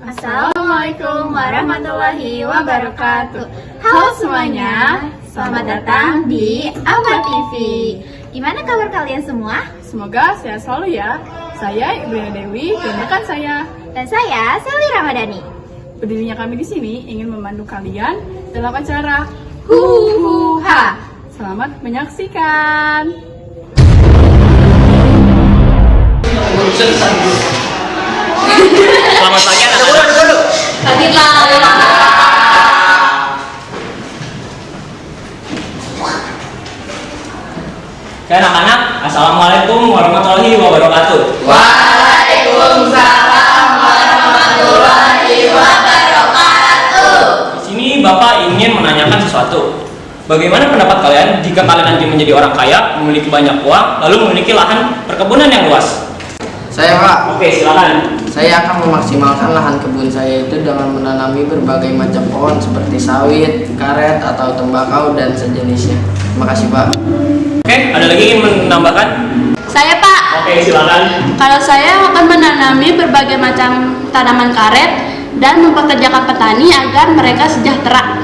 Assalamualaikum warahmatullahi wabarakatuh. Halo semuanya, selamat datang di Amba TV. Gimana kabar kalian semua? Semoga sehat selalu ya. Saya Ibu Dewi dan rekan saya. Dan saya Selly Ramadhani. Berdirinya kami di sini ingin memandu kalian dalam acara Huhuha. Selamat menyaksikan. Selamat pagi anak-anak. Pagi Pak. Oke anak-anak, Assalamualaikum warahmatullahi wabarakatuh. Waalaikumsalam warahmatullahi wabarakatuh. Di sini Bapak ingin menanyakan sesuatu. Bagaimana pendapat kalian jika kalian nanti menjadi orang kaya, memiliki banyak uang, lalu memiliki lahan perkebunan yang luas? Saya Pak, Oke, silakan. saya akan memaksimalkan lahan kebun saya itu dengan menanami berbagai macam pohon seperti sawit, karet, atau tembakau dan sejenisnya. Terima kasih Pak. Oke, ada lagi yang ingin menambahkan? Saya Pak, Oke, silakan. kalau saya akan menanami berbagai macam tanaman karet dan mempekerjakan petani agar mereka sejahtera.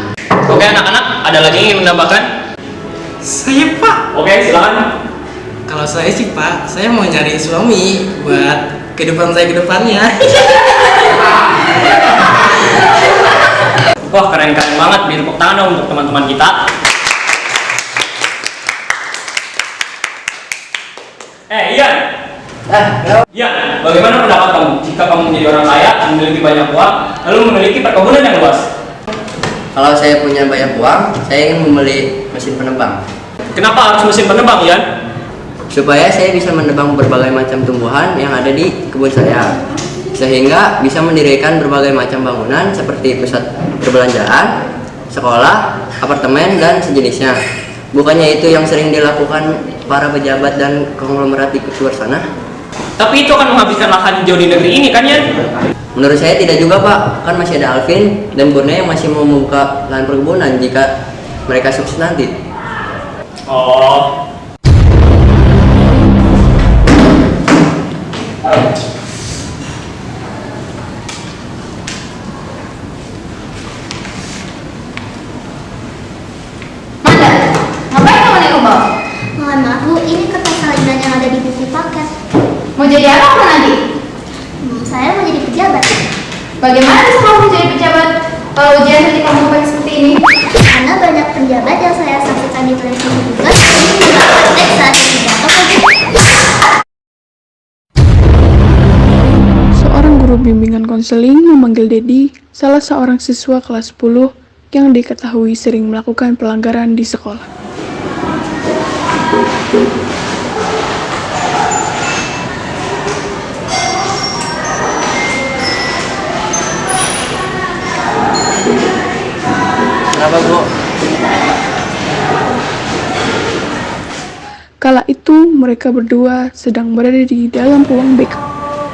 Oke anak-anak, ada lagi yang ingin menambahkan? Saya Pak, Oke, silakan. kalau saya sih Pak, saya mau nyari suami buat kehidupan saya ke depannya. Wah, keren-keren banget. Beri tepuk tangan dong untuk teman-teman kita. Ian. Ian, bagaimana pendapat kamu jika kamu menjadi orang kaya, memiliki banyak uang, lalu memiliki perkebunan yang luas? Kalau saya punya banyak uang, saya ingin membeli mesin penebang Kenapa harus mesin penebang, Ian? supaya saya bisa menebang berbagai macam tumbuhan yang ada di kebun saya, sehingga bisa mendirikan berbagai macam bangunan seperti pusat perbelanjaan, sekolah, apartemen, dan sejenisnya. Bukannya itu yang sering dilakukan para pejabat dan konglomerat di luar sana? Tapi itu akan menghabiskan lahan hijau di negeri ini, kan, Ian? Menurut saya tidak juga Pak, kan masih ada Alvin dan Borneo yang masih mau membuka lahan perkebunan jika mereka sukses nanti. Oh. Manda, ngapain kamu naik ke bawah? Mohon maaf Bu, ini kertas salinan yang ada di buku paket. Mau jadi apa kamu nanti? Saya mau jadi pejabat. Bagaimana bisa kamu menjadi pejabat kalau ujian nanti kamu pakai seperti ini? Karena banyak penjabat yang saya saksikan di televisi juga ini juga praktek saat pidato Seorang guru bimbingan konseling memanggil Dedi, salah seorang siswa kelas 10 yang diketahui sering melakukan pelanggaran di sekolah. Kenapa Bu? Kala itu mereka berdua sedang berada di dalam ruang BK.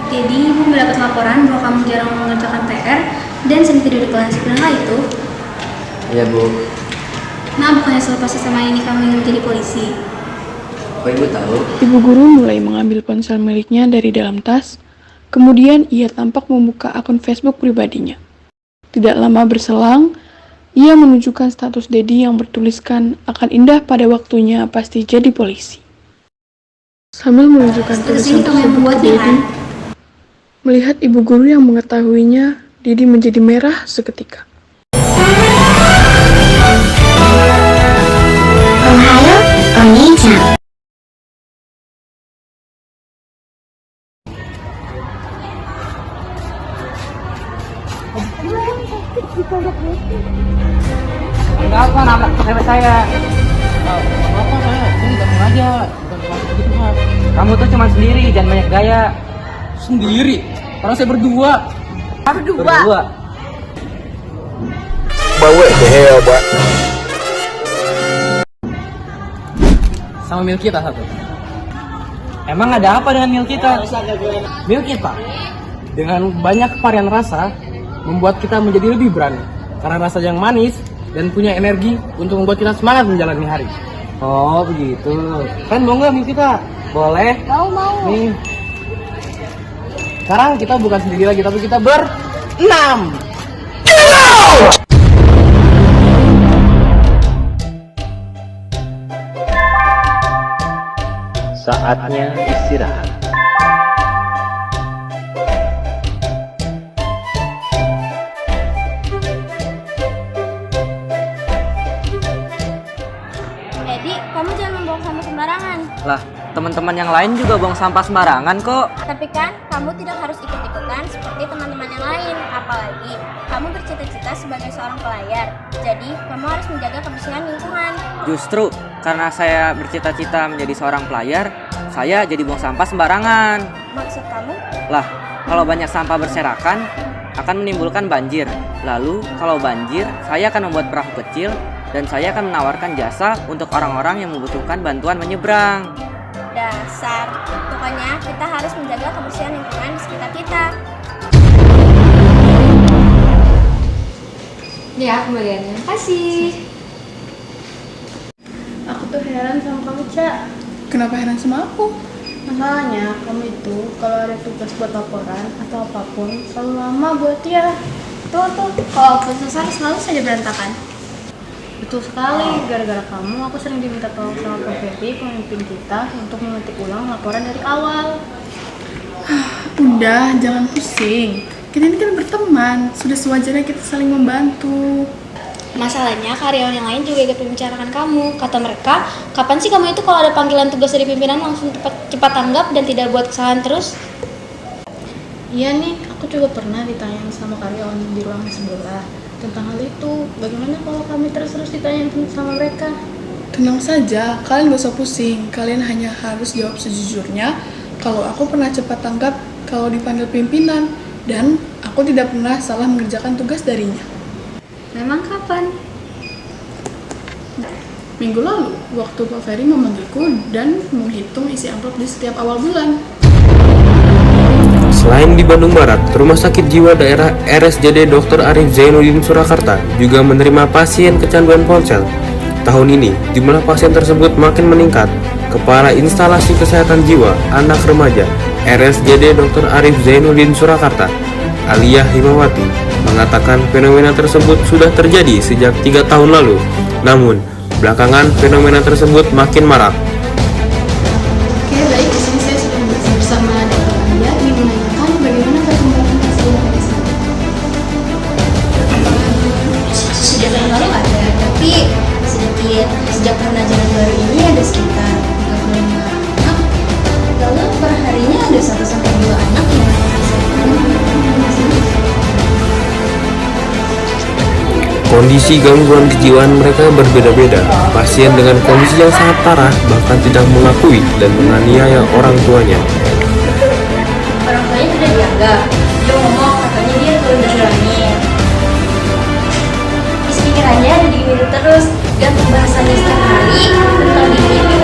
Jadi, Ibu mendapat laporan bahwa kamu jarang mengerjakan PR dan sering tidur di kelas. Benarkah itu? Iya Bu. Nah, bukannya selepas SMA ini kamu ingin menjadi polisi? Kok Ibu tahu? Ibu guru mulai mengambil ponsel miliknya dari dalam tas, kemudian ia tampak membuka akun Facebook pribadinya. Tidak lama berselang, ia menunjukkan status Dedi yang bertuliskan akan indah pada waktunya pasti jadi polisi. Sambil menunjukkan Status tulisan ini kamu yang tersebut ke membuatnya, Dedi, kan? melihat ibu guru yang mengetahuinya, Dedi menjadi merah seketika. Ohayo, Oni-chan. Enggak apa, nabrak cewek saya. Apa saya? Saya nggak sengaja. Bukan begitu Pak. Kamu tuh cuma sendiri, jangan banyak gaya. Sendiri? Orang saya berdua. Berdua. Sama mil kita satu. Emang ada apa dengan mil kita? Mil kita dengan banyak varian rasa membuat kita menjadi lebih berani karena rasa yang manis dan punya energi untuk membuat kita semangat menjalani hari. Oh begitu. Kan mau nggak mil kita? Boleh. Mau. Nih. Sekarang kita bukan sendiri lagi tapi kita 6. Saatnya istirahat. Edi, kamu jangan membuang sampah sembarangan. Lah, teman-teman yang lain juga buang sampah sembarangan kok. Tapi kan, kamu tidak harus ikut-ikutan seperti teman-teman yang lain. Apalagi, kamu bercita-cita sebagai seorang pelayar. Jadi, kamu harus menjaga kebersihan lingkungan. Justru karena saya bercita-cita menjadi seorang pelayar, saya jadi buang sampah sembarangan. Maksud kamu? Lah, kalau banyak sampah berserakan akan menimbulkan banjir. Lalu, kalau banjir, saya akan membuat perahu kecil dan saya akan menawarkan jasa untuk orang-orang yang membutuhkan bantuan menyeberang. Dasar. Pokoknya, kita harus menjaga kebersihan lingkungan di sekitar kita. Ya, kembaliannya. Kasih. Aku tuh heran sama kamu, Cak. Kenapa heran sama aku? Masalahnya, kamu itu kalau ada tugas buat laporan atau apapun, selalu lama buat dia. Tuh, kalau aku selesai selalu saja berantakan. Betul sekali, gara-gara kamu aku sering diminta tolong sama Pak Ferry, pemimpin kita, untuk mengetik ulang laporan dari awal. Udah, jangan pusing. Kita ini kan berteman, sudah sewajarnya kita saling membantu. Masalahnya karyawan yang lain juga ikut membicarakan kamu. Kata mereka, kapan sih kamu itu kalau ada panggilan tugas dari pimpinan langsung cepat tanggap dan tidak buat kesalahan terus? Iya nih, aku juga pernah ditanya sama karyawan di ruangan sebelah tentang hal itu. Bagaimana kalau kami terus-terus ditanya sama mereka? Tenang saja, kalian gak usah pusing. Kalian hanya harus jawab sejujurnya kalau aku pernah cepat tanggap kalau dipanggil pimpinan dan aku tidak pernah salah mengerjakan tugas darinya. Memang kapan? Minggu lalu, waktu Pak Ferry memanggilku dan menghitung isi amplop di setiap awal bulan. Selain di Bandung Barat, Rumah Sakit Jiwa Daerah RSJD Dr. Arif Zainuddin Surakarta juga menerima pasien kecanduan ponsel. Tahun ini, jumlah pasien tersebut makin meningkat. Kepala Instalasi Kesehatan Jiwa Anak Remaja RSJD Dr. Arif Zainuddin Surakarta, Aliyah Himawati, mengatakan fenomena tersebut sudah terjadi sejak 3 tahun lalu. Namun, belakangan fenomena tersebut makin marak. Oke, baik. Di sini saya sudah bersama Dr. Aliyah ingin menanyakan bagaimana perkembangan pasien di sini. Sejak tahun lalu ada, tapi sedikit. Sejak pengajaran baru ini ada sekitar 35 anak. Lalu perharinya ada 1-2 anak yang Kondisi gangguan kejiwaan mereka berbeda-beda. Pasien dengan kondisi yang sangat parah bahkan tidak mengakui dan menganiaya orang tuanya. orang tuanya tidak dianggap. Dia ngomong katanya dia turun dari langit. Isi pikirannya ada di diri terus dan pembahasannya setiap hari tentang diri itu.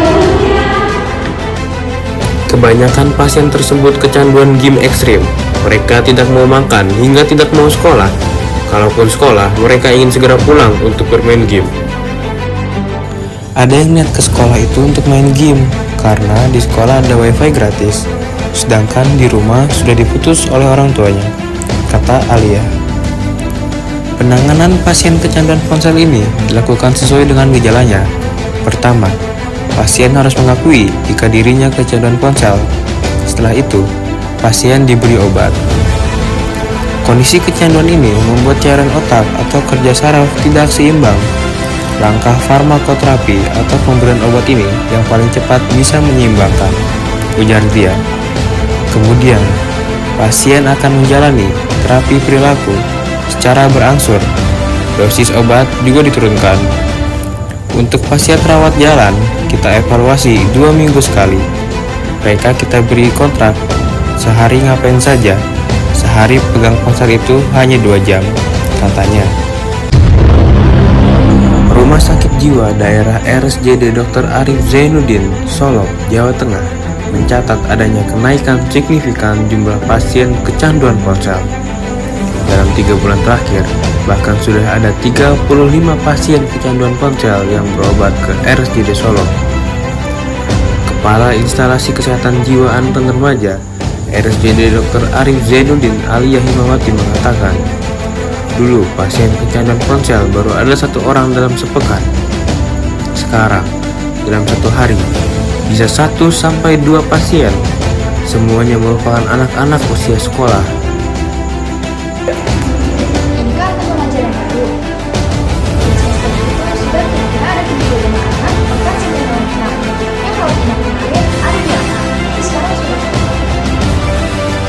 Kebanyakan pasien tersebut kecanduan game ekstrim. Mereka tidak mau makan hingga tidak mau sekolah. Kalaupun sekolah, mereka ingin segera pulang untuk bermain game. Ada yang niat ke sekolah itu untuk main game karena di sekolah ada wifi gratis, sedangkan di rumah sudah diputus oleh orang tuanya, kata Aliyah. Penanganan pasien kecanduan ponsel ini dilakukan sesuai dengan gejalanya. Pertama, pasien harus mengakui jika dirinya kecanduan ponsel. Setelah itu, pasien diberi obat. Kondisi kecanduan ini membuat cairan otak atau kerja saraf tidak seimbang. Langkah farmakoterapi atau pemberian obat ini yang paling cepat bisa menyeimbangkan, ujar dia. Kemudian, pasien akan menjalani terapi perilaku secara berangsur. Dosis obat juga diturunkan. Untuk pasien rawat jalan, kita evaluasi 2 minggu sekali. Mereka kita beri kontrak, sehari ngapain saja. Sehari pegang ponsel itu hanya 2 jam, katanya. Rumah Sakit Jiwa Daerah RSJD Dr. Arif Zainuddin, Solo, Jawa Tengah, mencatat adanya kenaikan signifikan jumlah pasien kecanduan ponsel. Dalam 3 bulan terakhir, bahkan sudah ada 35 pasien kecanduan ponsel yang berobat ke RSJD Solo. Kepala Instalasi Kesehatan Jiwa Anak Remaja RSUD Dr. Arif Zainuddin Aliyah Himawati mengatakan, dulu pasien kecanduan ponsel baru ada 1 orang dalam sepekan. Sekarang, dalam 1 hari, bisa 1 sampai 2 pasien. Semuanya merupakan anak-anak usia sekolah. Inikah tahun ajaran baru? Di semester itu sudah kira-kira ada 75 anak, bahkan 9 orang inap. Yang rawat inap kemarin ada 2 anak, tapi sekarang sudah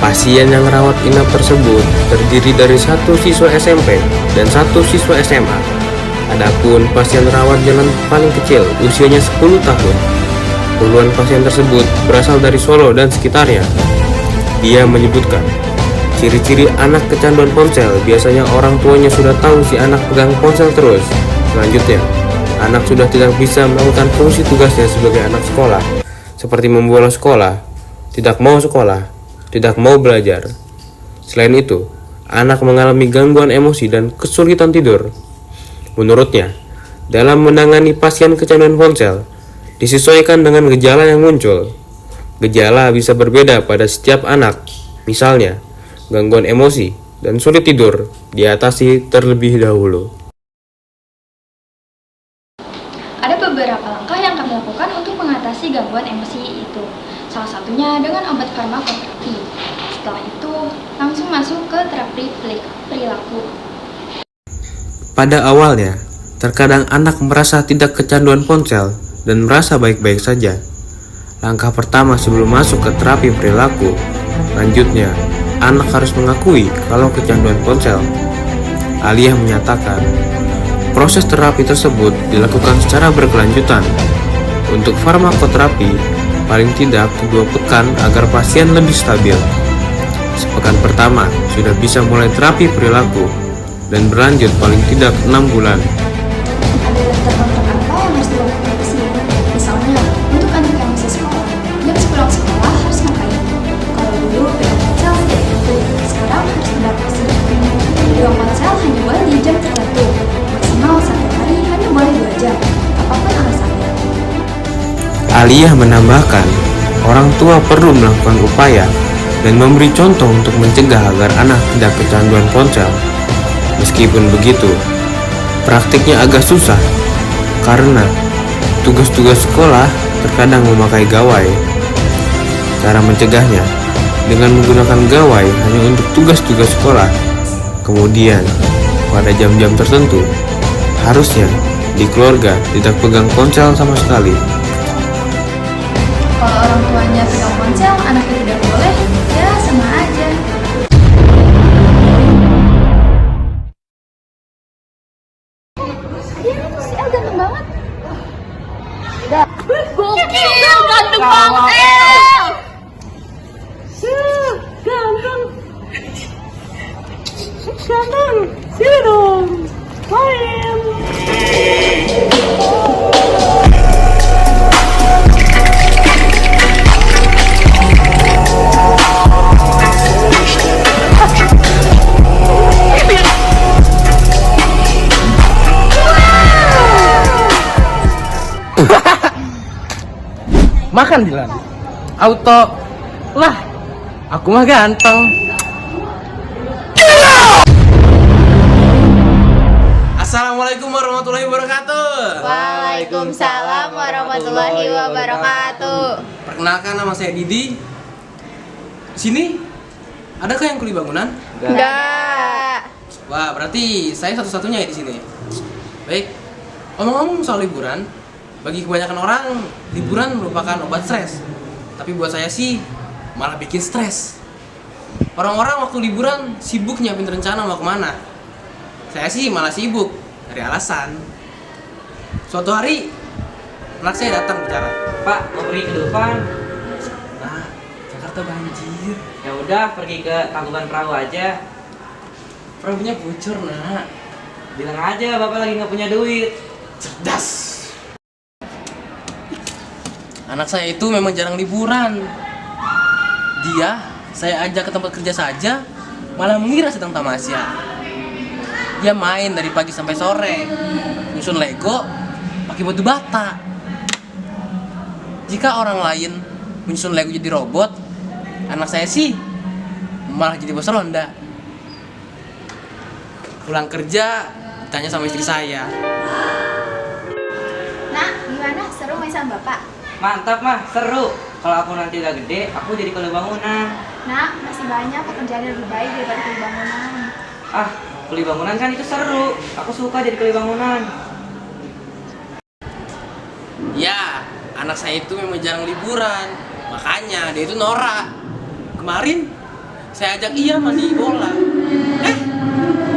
Pasien yang rawat inap tersebut terdiri dari 1 siswa SMP dan 1 siswa SMA. Adapun pasien rawat jalan paling kecil usianya 10 tahun. Puluhan pasien tersebut berasal dari Solo dan sekitarnya. Dia menyebutkan, ciri-ciri anak kecanduan ponsel biasanya orang tuanya sudah tahu si anak pegang ponsel terus. Selanjutnya, anak sudah tidak bisa melakukan fungsi tugasnya sebagai anak sekolah, seperti membolos sekolah, tidak mau sekolah, tidak mau belajar. Selain itu, anak mengalami gangguan emosi dan kesulitan tidur. Menurutnya, dalam menangani pasien kecanduan ponsel, disesuaikan dengan gejala yang muncul. Gejala bisa berbeda pada setiap anak. Misalnya, gangguan emosi dan sulit tidur diatasi terlebih dahulu. Ada beberapa langkah yang kami lakukan untuk mengatasi gangguan emosi itu. Salah satunya dengan obat farmakoterapi. Setelah itu, langsung masuk ke terapi perilaku. Pada awalnya, terkadang anak merasa tidak kecanduan ponsel dan merasa baik-baik saja. Langkah pertama sebelum masuk ke terapi perilaku, lanjutnya, anak harus mengakui kalau kecanduan ponsel. Aliyah menyatakan, proses terapi tersebut dilakukan secara berkelanjutan. Untuk farmakoterapi, paling tidak 2 pekan agar pasien lebih stabil. Sepekan pertama sudah bisa mulai terapi perilaku dan berlanjut paling tidak 6 bulan. Ada daftar kontak apa yang harus dilakukan pasien? Misalnya, untuk anak yang masih sekolah, jam sepulang sekolah harus ngapain? Kalau dulu pegang ponsel tidak itu, sekarang harus dibatasi. Pegang ponsel hanya boleh di jam tertentu, maksimal 1 hari hanya boleh 2 jam, apapun alasannya. Aliyah menambahkan, orang tua perlu melakukan upaya dan memberi contoh untuk mencegah agar anak tidak kecanduan ponsel. Meskipun begitu, praktiknya agak susah karena tugas-tugas sekolah terkadang memakai gawai. Cara mencegahnya dengan menggunakan gawai hanya untuk tugas-tugas sekolah. Kemudian, pada jam-jam tertentu, harusnya di keluarga tidak pegang ponsel sama sekali. Kalau orang tuanya pegang ponsel, anaknya tidak boleh, ya sama aja. Si El ganteng banget. Gokil, ganteng banget El. Ganteng, sini dong, main. Makan Dilan. Auto. Lah, aku mah ganteng. Assalamualaikum warahmatullahi wabarakatuh. Waalaikumsalam warahmatullahi wabarakatuh. Perkenalkan, nama saya Didi. Di sini adakah yang kuli bangunan? Enggak. Wah, berarti saya satu-satunya ya di sini. Baik. Ngomong-ngomong soal liburan, bagi kebanyakan orang, liburan merupakan obat stres. Tapi buat saya sih, malah bikin stres. Orang-orang waktu liburan sibuk nyiapin rencana mau kemana. Saya sih malah sibuk, dari alasan. Suatu hari, anak saya datang bicara. Pak, mau pergi ke Dufan? Nah, Jakarta banjir. Ya udah, pergi ke Tangkuban Perahu aja. Perahunya bocor, nak. Bilang aja bapak lagi nggak punya duit. Cerdas. Anak saya itu memang jarang liburan. Saya ajak ke tempat kerja saja, malah mengira sedang tamasya. Dia main dari pagi sampai sore, nyusun Lego, pakai batu bata. Jika orang lain menyusun Lego jadi robot, anak saya sih malah jadi bos ronda. Pulang kerja tanya sama istri saya. Nak, gimana? Seru main sama bapak? Mantap mah, seru. Kalau aku nanti udah gede, aku jadi kuli bangunan. Nak, masih banyak pekerjaan yang lebih baik daripada kuli bangunan. Ah, kuli bangunan kan itu seru. Aku suka jadi kuli bangunan. Ya, anak saya itu memang jarang liburan. Makanya dia itu norak. Kemarin saya ajak ia mandi bola.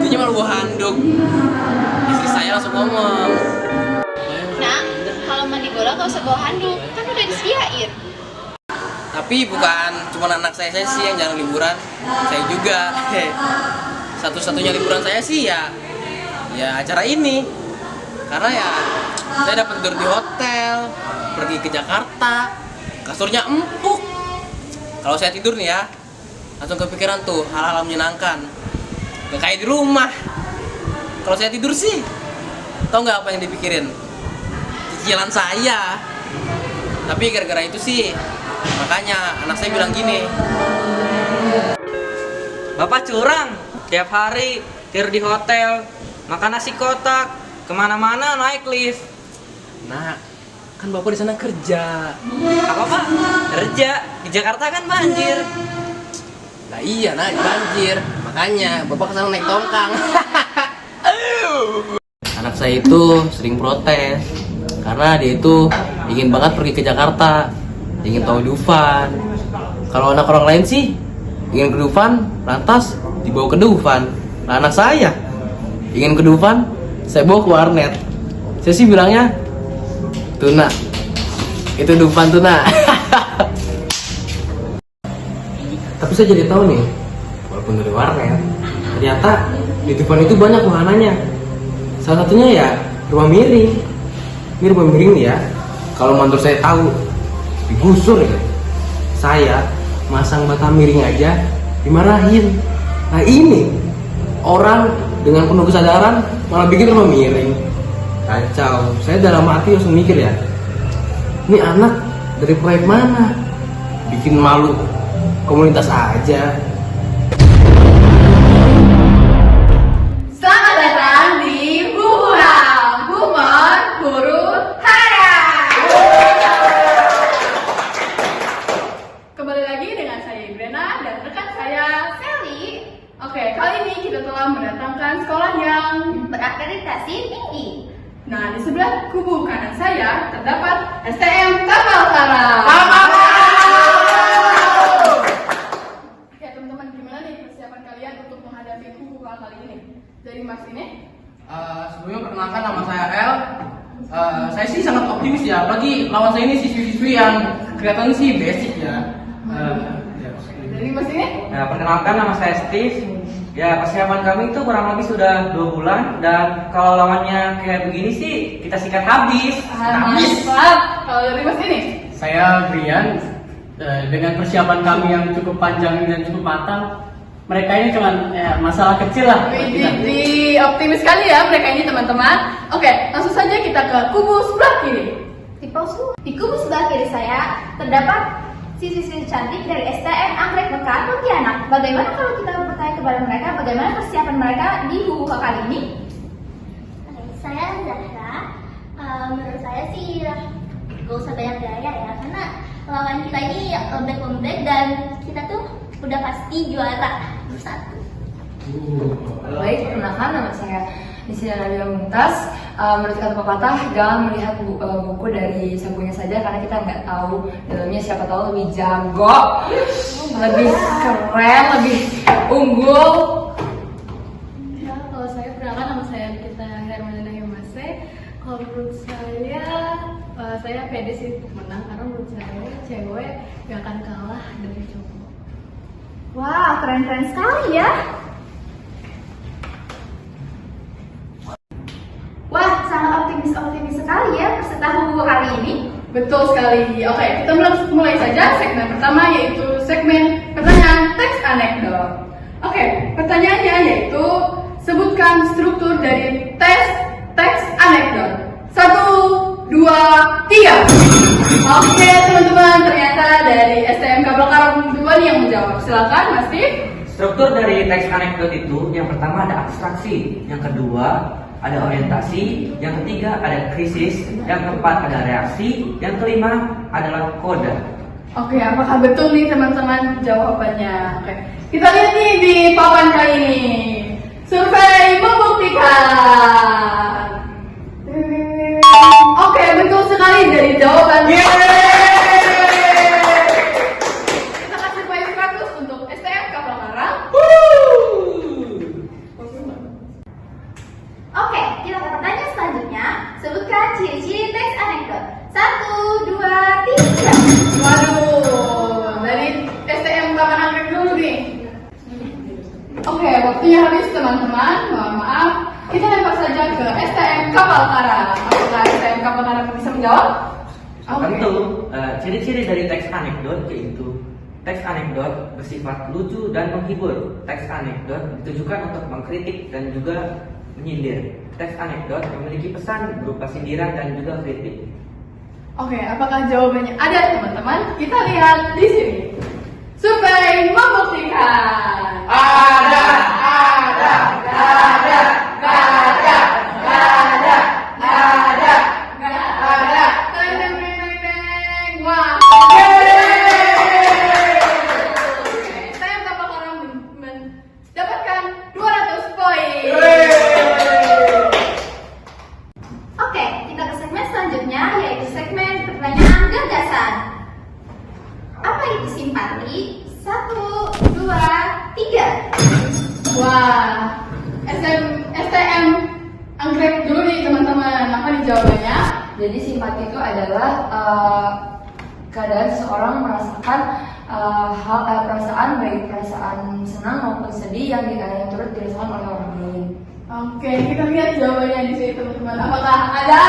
Dia malah bawa handuk. Istri saya langsung ngomong. Nak, kalau mandi bola gak usah bawa handuk, kan udah disediain. Tapi bukan cuma anak saya sih yang jarang liburan. Saya juga. Satu-satunya liburan saya sih ya acara ini. Karena ya saya dapat tidur di hotel, pergi ke Jakarta, kasurnya empuk. Kalau saya tidur nih ya, langsung kepikiran tuh hal-hal menyenangkan. Gak kayak di rumah. Kalau saya tidur sih, tau nggak apa yang dipikirin? Cicilan saya. Tapi gara-gara itu sih, makanya anak saya bilang gini. Bapak curang. Tiap hari tidur di hotel, makan nasi kotak, kemana-mana naik lift. Nah, kan bapak di sana kerja. Apa Pak? Kerja di Jakarta kan banjir. Lah iya nak, banjir. Makanya bapak kesana naik tongkang. Anak saya itu sering protes karena dia itu ingin banget pergi ke Jakarta, ingin tahu Dufan. Kalau anak orang lain sih ingin ke Dufan, lantas dibawa ke Dufan. Nah, anak saya ingin ke Dufan, saya bawa ke warnet. Saya sih bilangnya, tuna, itu Dufan tuna. Tapi saya jadi tahu nih, walaupun dari warnet, ternyata di Dufan itu banyak wahananya. Salah satunya ya rumah miring. Ini rumah miring nih ya. Kalau mantur saya tahu, digusur ya. Saya masang bata miring aja dimarahin. Nah ini orang dengan penuh kesadaran malah bikin rumah miring. Kacau. Saya dalam hati langsung mikir ya, ini anak dari proyek mana? Bikin malu komunitas aja. Selamat datang di Buham, Humor Huru Hara. Kembali lagi dengan saya Ibrena dan rekan saya Sally. Oke, kali ini kita telah mendatangkan sekolah yang Berakreditasi tinggi. Nah, di sebelah kubu kanan saya terdapat STM Kapal Kara. Oke, teman-teman, gimana nih persiapan kalian untuk menghadapi kubu kali ini? Dari Mas ini? Sebelumnya perkenalkan, nama saya El. Saya sih sangat optimis ya, apalagi lawan saya ini siswi-siswi yang kelihatan sih basic ya. Dari Mas ini? Nah, perkenalkan nama saya Steve. Ya, persiapan kami itu kurang lebih sudah 2 bulan. Dan kalau lawannya kayak begini sih, kita sikat habis. Mantap. Kalau dari Mas ini? Saya Brian. Dengan persiapan kami yang cukup panjang dan cukup matang, mereka ini cuma masalah kecil lah. Widih, optimis sekali ya mereka ini teman-teman. Oke, langsung saja kita ke kubu sebelah kiri. Di kubu sebelah kiri saya terdapat siswi-siswi cantik dari STM Anggrek Mekar Pontianak. Bagaimana kalau kita bertanya kepada mereka bagaimana persiapan mereka di buku kali ini? Saya Zahra. Menurut saya sih gak usah banyak gaya ya, karena lawan kita ini lembek-lembek dan kita tuh udah pasti juara bersatu. Baik, perkenalkan nama saya Nisina Nabila Mumtaz. Menurut kata pepatah, jangan melihat buku dari sakunya saja karena kita nggak tahu dalamnya, siapa tahu lebih jago, lebih keren, lebih unggul. Ya, kalau saya perkenalkan nama saya Nikita Hermanina Yomase. Kalau menurut saya pede sih untuk menang karena menurut saya cewek gak akan kalah dari cowok. Wah, keren-keren sekali ya. Wah, sangat optimis sekali ya peserta buku hari ini. Betul sekali. Oke, kita mulai saja segmen pertama, yaitu segmen pertanyaan teks anekdot. Oke, pertanyaannya yaitu sebutkan struktur dari teks anekdot. 1, 2, 3. Oke teman-teman, ternyata dari STM Kapal Kara Pontianak yang menjawab. Silakan, Mas Steve. Struktur dari teks anekdot itu yang pertama ada abstraksi, yang kedua ada orientasi, yang ketiga ada krisis, yang keempat ada reaksi, yang kelima adalah kode. Oke, apakah betul nih teman-teman jawabannya? Oke, kita lihat nih di papan kali ini. Survei membuktikan. Oke, betul sekali dari jawaban. Kita kasih poin 100 untuk STM Kapal Karang. Oke, kita ke pertanyaan selanjutnya. Sebutkan ciri-ciri teks anekdot. 1, 2, 3. Waduh, dari STM Taman Anggrek dulu nih. Oke, waktunya habis teman-teman. Mohon maaf. Kita lempar saja ke STM Kapal Karang. Apakah STM Kapal Karang bisa menjawab? Tentu, ciri-ciri dari teks anekdot yaitu teks anekdot bersifat lucu dan menghibur. Teks anekdot ditujukan untuk mengkritik dan juga menyindir. Teks anekdot memiliki pesan berupa sindiran dan juga kritik. Oke, apakah jawabannya ada teman-teman? Kita lihat di sini. Survei membuktikan. Ada. Wah. STM Kapal Karang mendapatkan 200 poin. Oke, kita ke segmen selanjutnya, yaitu segmen pertanyaan gagasan. Apa itu simpati? 1, 2, 3. Wah, STM Anggrek dulu nih teman-teman. Apa nih jawabannya? Jadi simpati itu adalah keadaan seseorang merasakan perasaan, baik perasaan senang maupun sedih yang turut dirasakan oleh orang lain. Oke, kita lihat jawabannya di sini teman-teman. Apakah ada?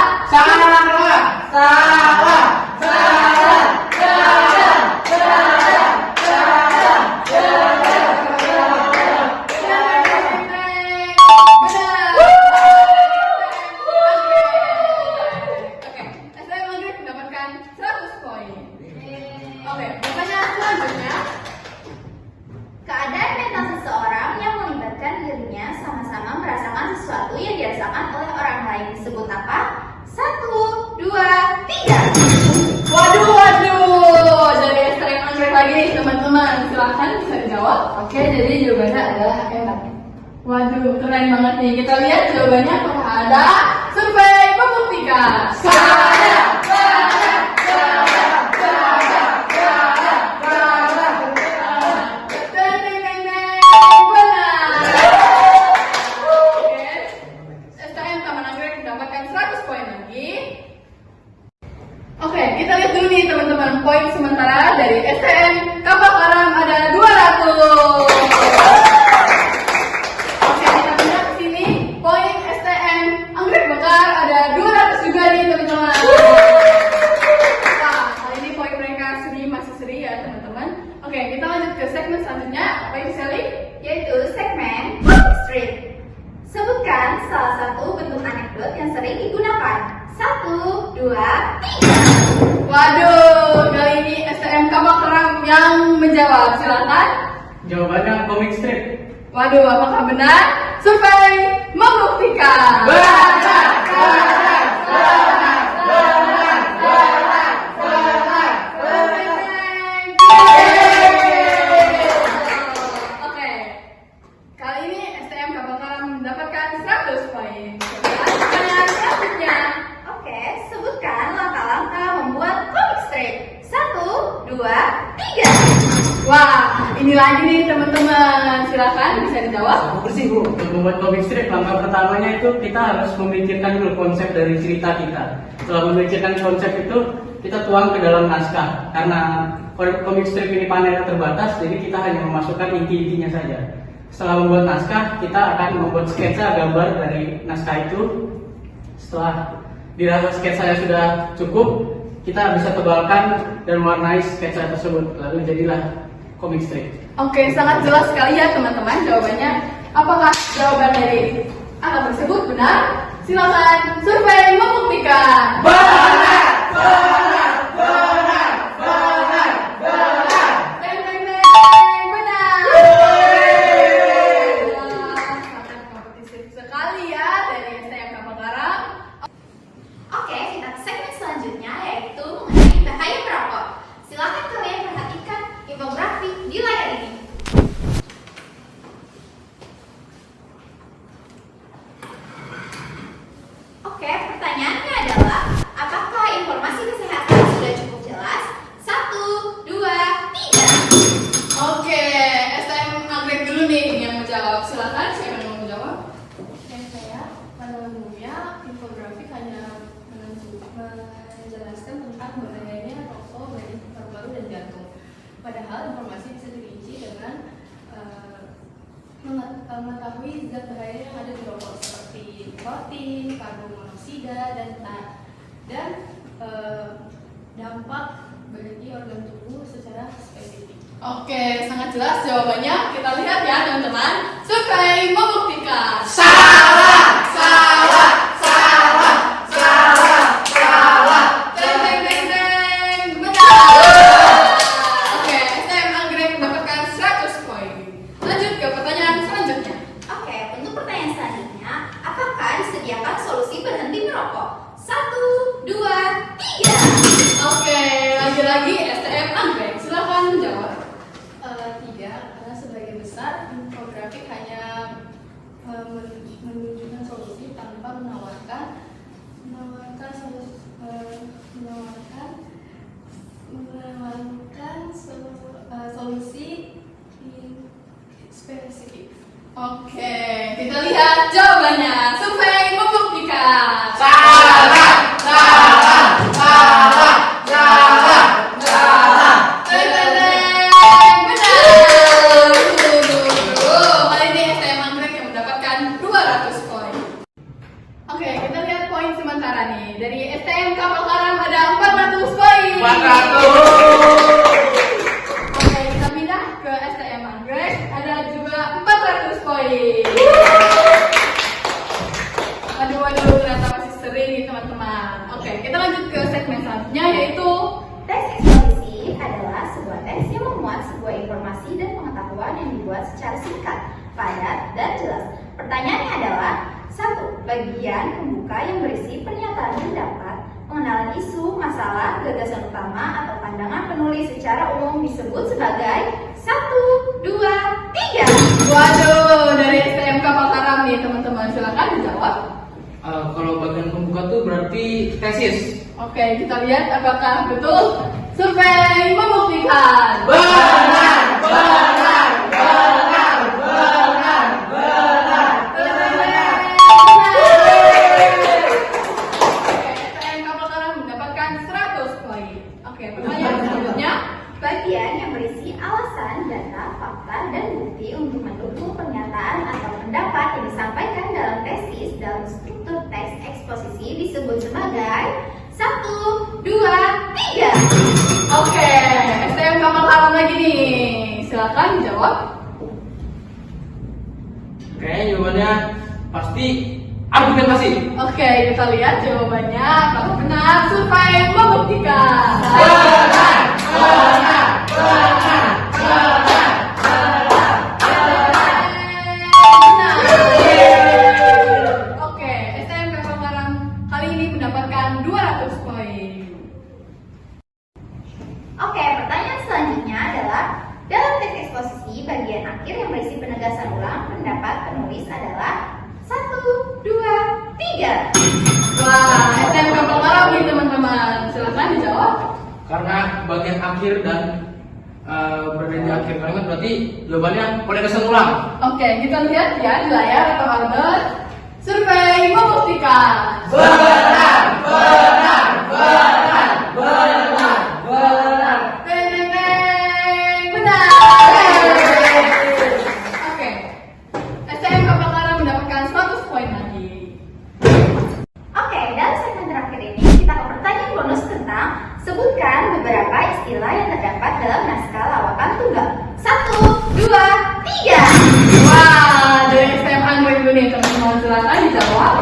Keadaan mental seseorang yang melibatkan dirinya sama-sama merasakan sesuatu yang dirasakan oleh orang lain disebut apa? 1, 2, 3. Waduh, dari STM Anggrek lagi nih teman-teman. Silahkan bisa dijawab. Oke, jadi jawabannya adalah empati. Waduh, keren banget nih. Kita lihat jawabannya apakah ada. Survei membuktikan. STM Taman Anggrek mendapatkan 100 poin lagi. Oke, kita lihat dulu nih teman-teman. Poin sementara dari STM Kapal Karang ada 200. Oke, kita pindah ke sini. Poin STM Anggrek Bekar ada 200 juga nih teman-teman. Wah, kali ini poin mereka masih seri ya teman-teman. Oke, kita lanjut ke segmen selanjutnya. Apa itu Sally? Yaitu segmen Comic Strip. Sebutkan salah satu bentuk anekdot yang sering digunakan. 1, 2, 3. Waduh, kali ini STM Kapal Karang yang menjawab. Silakan. Jawabannya komik strip. Waduh, apakah benar? Survei membuktikan. Oke, kali ini STM Kapal Karang mendapatkan 100 poin. Pertanyaan selanjutnya. Oke, sebutkan langkah-langkah membuat comic strip. 1, 2, 3. Wah, ini lagi nih teman-teman. Silakan bisa dijawab. Bersih Bu. Untuk membuat komik strip, langkah pertamanya itu kita harus memikirkan dulu konsep dari cerita kita. Setelah memikirkan konsep itu, kita tuang ke dalam naskah. Karena komik strip ini panelnya terbatas, jadi kita hanya memasukkan inti-intinya saja. Setelah membuat naskah, kita akan membuat sketsa gambar dari naskah itu. Setelah dirasa sketsanya sudah cukup, kita bisa tebalkan dan mewarnai sketsa tersebut. Lalu jadilah komik strip. Oke, sangat jelas sekali ya teman-teman jawabannya. Apakah jawaban dari anak tersebut benar? Silakan survei membuktikan. Benar. pertanyaannya adalah, apakah informasi kesehatan sudah cukup jelas? 1, 2, 3. Oke, STM Anggrek dulu nih yang menjawab. Silakan, siapa yang mau menjawab? Saya pada umumnya infografik hanya menjelaskan tentang bahayanya rokok bagi paru-paru dan jantung. Padahal informasi bisa dirinci dengan mengetahui zat bahaya yang ada di rokok seperti nikotin, karbon monoksida, dan dampak bagi organ tubuh secara spesifik. Oke, sangat jelas jawabannya. Kita lihat ya teman-teman. Survei membuktikan. Salah, salah, salah, salah, salah. Teng teng teng teng. Benar. Oke, STM Anggrek mendapatkan 100 poin. Lanjut ke pertanyaan selanjutnya. Oke, untuk pertanyaan selanjutnya, apakah disediakan solusi berhenti merokok? 1, 2, 3. Oke, lagi-lagi STM Anggrek. Silakan menjawab. Tidak, karena sebagian besar infografik hanya menunjukkan solusi tanpa menawarkan solusi spesifik. Oke, kita lihat jawabannya. Survei membuktikan. Salah, salah, salah, salah, salah. Teng teng teng. Benar. Kali ini STM Anggrek yang mendapatkan 200 poin. Oke, kita lihat poin sementara nih. Dari STM Kapal Karam ada 400 poin. 400. Oke, kita pindah ke STM Anggrek. Ada juga 400 poin. Waduh, ternyata masih sering nih teman-teman. Oke, kita lanjut ke segmen selanjutnya yaitu Teks eksposisi adalah sebuah teks yang memuat sebuah informasi dan pengetahuan yang dibuat secara singkat, padat, dan jelas. Pertanyaannya adalah, 1. Bagian pembuka yang berisi pernyataan pendapat, pengenalan isu, masalah, gagasan utama, atau pandangan penulis secara umum disebut sebagai 1, 2, 3. waduh, dari STM Kapal Karam nih teman-teman. Silakan dijawab. Kalau bagian pembuka tuh berarti tesis. Oke, kita lihat apakah betul. Survei membuktikan. Benar, benar, benar, benar, benar. STM Kapal Karam mendapatkan 100 poin. Oke, pertanyaan selanjutnya. Bagian yang berisi alasan, data, fakta, dan bukti untuk mendukung pernyataan atau pendapat yang disampaikan dalam tesis dalam struktur teks eksposisi disebut sebagai 1, 2, 3. Oke, STM Kapal Karam lagi nih. Silakan jawab. Kayaknya jawabannya pasti argumentasi. Oke, kita lihat jawabannya apakah benar. Survei membuktikan. Benar, benar, benar, benar. Oke, STM Kapal Karam kali ini mendapatkan 200 poin. Oke, pertanyaan selanjutnya adalah, dalam teks eksposisi bagian akhir yang berisi penegasan ulang pendapat penulis adalah 1, 2, 3. Wah, STM Kapal Karam nih teman-teman. Silakan dijawab. Karena bagian akhir dan berada di akhir kalimat berarti jawabannya penegasan ulang. Oke, kita lihat ya di layar atau outdoor. Survei membuktikan. Benar, benar, benar, benar, benar. Teng, teng, teng. Benar. Oke, STM Kapal Karam mendapatkan 100 poin lagi. Oke, dalam segmen terakhir ini kita ke pertanyaan bonus tentang sebutkan beberapa istilah yang terdapat dalam naskah lawakan tunggal. 1, 2, 3. Wah, dari STM Anggrek dulu nih teman-teman. Silakan dijawab.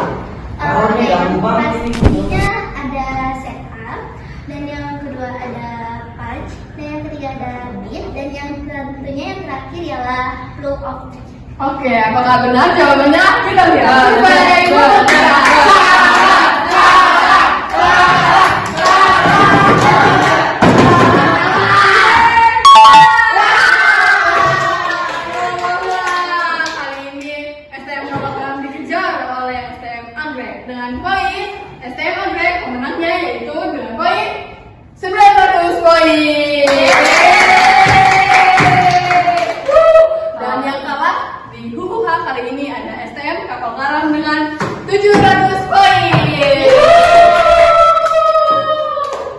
Pastinya ada setup, dan yang kedua ada punch, dan yang ketiga ada beat, dan yang tentunya yang terakhir ialah flow of. Oke, apakah benar jawabannya? Kita lihat. Survei membuktikan. Kali ini STM Kapal Karam dikejar oleh STM Anggrek dengan poin STM Anggrek pemenangnya yaitu dengan poin 900 poin. Dan yang kalah di Huhuha kali ini ada STM Kapal Karam dengan 700 poin.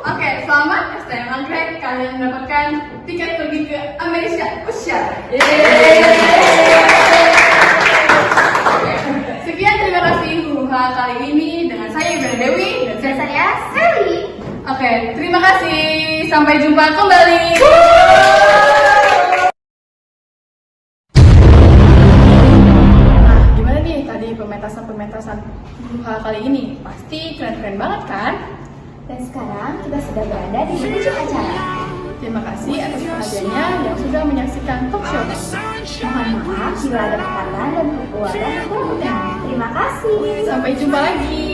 Oke, selamat STM Anggrek, kalian mendapatkan tiket pergi ke Amerika. Sekian, terima kasih Huhuha kali ini dengan saya Ibu Dewi dan saya Sally. Oke, terima kasih. Sampai jumpa kembali. Nah, gimana nih tadi pementasan Huhuha kali ini? Pasti keren-keren banget kan? Dan sekarang kita sudah berada di ujung acara. Terima kasih atas perhatiannya yang sudah menyaksikan talk show. Mohon maaf bila ada perkataan dan kekuatan yang kurang. Terima kasih. Sampai jumpa lagi.